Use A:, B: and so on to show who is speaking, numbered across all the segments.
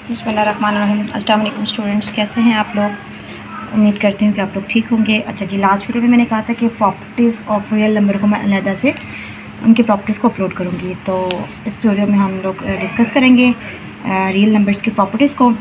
A: बिस्मिल्लाहिर्रहमानिर्रहीम। अस्सलाम वालेकुम स्टूडेंट्स, कैसे हैं आप लोग? उम्मीद करती हूँ कि आप लोग ठीक होंगे। अच्छा जी, लास्ट वीडियो में मैंने कहा था कि प्रॉपर्टीज़ ऑफ रियल नंबर को मैं अलहदा से उनकी प्रॉपर्टीज़ को अपलोड करूँगी। तो इस वीडियो में हम लोग डिस्कस करेंगे रियल नंबर्स की प्रॉपर्टीज़ को।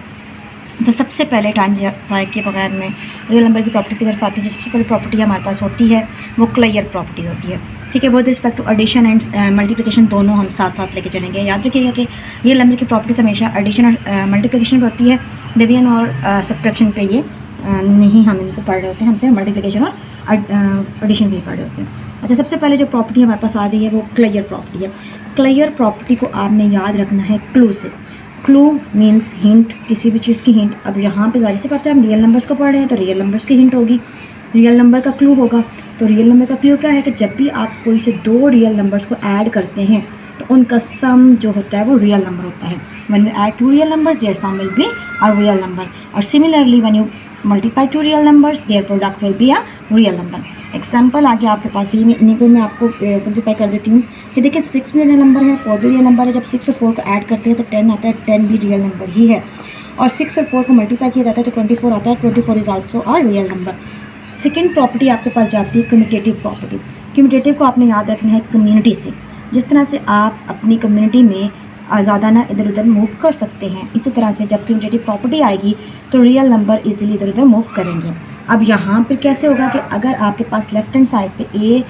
A: तो सबसे पहले टाइम ज़ाया के बगैर मैं रियल नंबर की प्रॉपर्टीज़ की तरफ आती हूँ। जो सबसे पहले प्रॉपर्टी हमारे पास होती है वो क्लियर प्रॉपर्टी होती है, ठीक है। With respect to addition and multiplication दोनों हम साथ साथ लेके चलेंगे। याद रखिएगा कि रियल नंबर की प्रॉपर्टीज़ हमेशा एडिशन और मल्टीप्लिकेशन पर होती है, डिवीजन और सब्ट्रैक्शन पे ये नहीं हम इनको पढ़ रहे होते हैं, हमसे मल्टीप्लिकेशन और एडिशन भी पढ़ रहे होते हैं। अच्छा, सबसे पहले जो प्रॉपर्टी हमारे पास आ रही है वो क्लियर प्रॉपर्टी है। क्लियर प्रॉपर्टी को आपने याद रखना है क्लू से। क्लू मीन्स हिंट, किसी भी चीज़ की हिंट। अब यहाँ पे ज़ाहिर सी बात है हम रियल नंबर्स को पढ़ रहे हैं तो रियल नंबर्स की हिंट होगी, रियल नंबर का क्लू होगा। तो रियल नंबर का क्लू क्या है कि जब भी आप कोई से दो रियल नंबर्स को ऐड करते हैं तो उनका सम जो होता है वो रियल नंबर होता है। When you add two real numbers their sum will be a real number, और similarly when you multiply two real numbers their product will be a real number. Example आगे आपके पास ही में इन्हीं को मैं आपको सिंप्लीफाई कर देती हूँ कि देखिए 6 भी रियल नंबर है, 4 भी रियल नंबर है। जब 6 और 4 को ऐड करते हैं तो 10 आता है, 10 भी रियल नंबर ही है। और 6 और 4 को मल्टीप्लाई किया जाता है तो 24 आता है, 24 is also a real number. Second property आपके पास जाती है कम्यूटेटिव प्रॉपर्टी। कम्यूटेटिव को आपने याद रखना है कम्युनिटी से। जिस तरह से आप अपनी कम्युनिटी में आज़ादाना इधर उधर मूव कर सकते हैं, इसी तरह से जब कम्यूटेटिव प्रॉपर्टी आएगी तो रियल नंबर इजीली इधर उधर मूव करेंगे। अब यहाँ पर कैसे होगा कि अगर आपके पास लेफ्ट हैंड साइड पे ए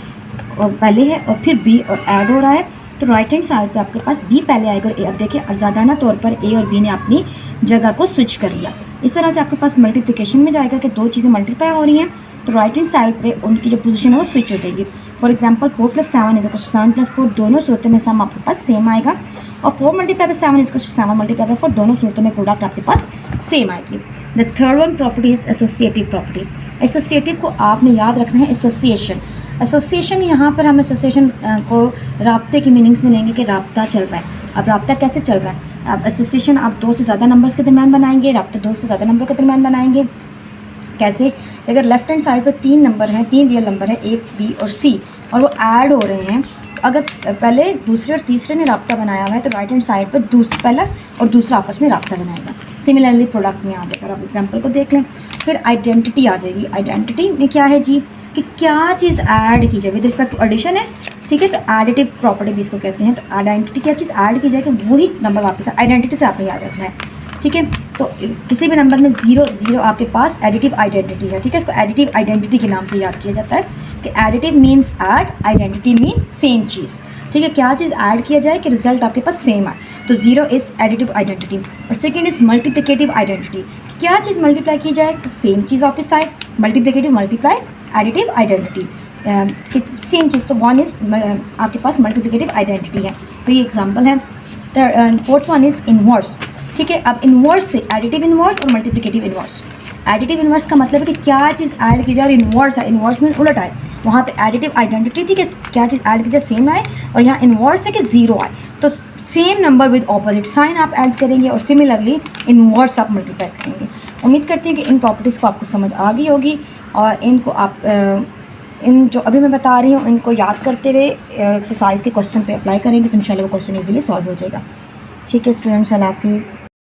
A: और पहले है और फिर बी और ऐड हो रहा है तो राइट हैंड साइड पे आपके पास बी पहले आएगा और ए। अब देखिए आज़ादाना तौर पर ए और बी ने अपनी जगह को स्विच कर लिया। इस तरह से आपके पास मल्टीप्लिकेशन में जाएगा कि दो चीज़ें मल्टीप्लाई हो रही हैं तो राइट हैंड साइड पे उनकी जो पोजीशन है वो स्विच हो जाएगी। फॉर एग्जांपल 4 + 7 = 7 + 4, दोनों सूरतों में सम आपके पास सेम आएगा। और 4 × 7 = 7 × 4, दोनों सूरतों में प्रोडक्ट आपके पास सेम आएगी। The third one property is associative property. Associative को आपने याद रखना है एसोसिएशन। एसोसिएशन यहाँ पर हम एसोसिएशन को राब्ते की मीनिंग्स में लेंगे कि राब्ता चल रहा है। अब राब्ता कैसे चल रहा है? अब एसोसिएशन आप 2 से ज़्यादा नंबर्स के दरमियान बनाएंगे, राब्ता 2 से ज़्यादा नंबर के दरमियान बनाएंगे। कैसे? अगर लेफ्ट हैंड साइड पर 3 नंबर हैं, 3 रियल नंबर है ए, बी और सी, और वो ऐड हो रहे हैं, तो अगर पहले दूसरे और तीसरे ने राब्ता बनाया हुआ है तो राइट हैंड साइड पर पहला और दूसरा आपस में राब्ता बनाएगा। सिमिलरली प्रोडक्ट में आ जाएगा। आप एग्जाम्पल को देख लें। फिर आइडेंटिटी आ जाएगी। आइडेंटिटी में क्या है जी कि क्या चीज़ ऐड की जाए विद रिस्पेक्ट टू एडिशन है, ठीक है। तो एडिटिव प्रॉपर्टी भी इसको कहते हैं। तो आइडेंटिटी क्या चीज़ ऐड की जाए कि वही नंबर वापस आइडेंटिटी से आपने याद रखना है, ठीक है। तो किसी भी नंबर में 0 0 आपके पास एडिटिव आइडेंटिटी है, ठीक है। इसको एडिटिव आइडेंटिटी के नाम से याद किया जाता है कि additive means add, identity means same चीज़, ठीक है। क्या चीज़ ऐड किया जाए कि रिजल्ट आपके पास सेम आए, तो 0 इज़ एडिटिव आइडेंटिटी। और सेकेंड इज़ मल्टीप्लिकेटिव आइडेंटिटी। क्या चीज़ मल्टीप्लाई की जाए कि सेम चीज़ वापस आए, multiplicative multiply additive identity same चीज़। तो 1 इज़ आपके पास मल्टीप्लिकेटिव आइडेंटिटी है। तो ये एग्जांपल है। फोर्थ वन इज़ इनवर्स, ठीक है। अब इनवर्स से एडिटिव इनवर्स और मल्टीप्लिकेटिव इनवर्स। एडिटिव इनवर्स का मतलब है कि क्या चीज़ ऐड की जाए और इनवर्स है, इनवर्स में उलट आए। वहाँ पे एडिटिव आइडेंटिटी थी कि क्या चीज़ ऐड की जाए सेम आए, और यहाँ इनवर्स है कि 0 आए। तो same number with opposite sign आप ऐड करेंगे और सिमिलरली इनवर्स आप मल्टीप्लाई करेंगे। उम्मीद करती हूँ कि इन प्रॉपर्टीज़ को आपको समझ आ गई होगी और इनको आप इन जो अभी मैं बता रही हूँ इनको याद करते हुए एक्सरसाइज के क्वेश्चन पे अप्लाई करेंगे तो इंशाल्लाह वो क्वेश्चन इजीली सॉल्व हो जाएगा। ठीक है स्टूडेंट्स, अल्लाह हाफिज़।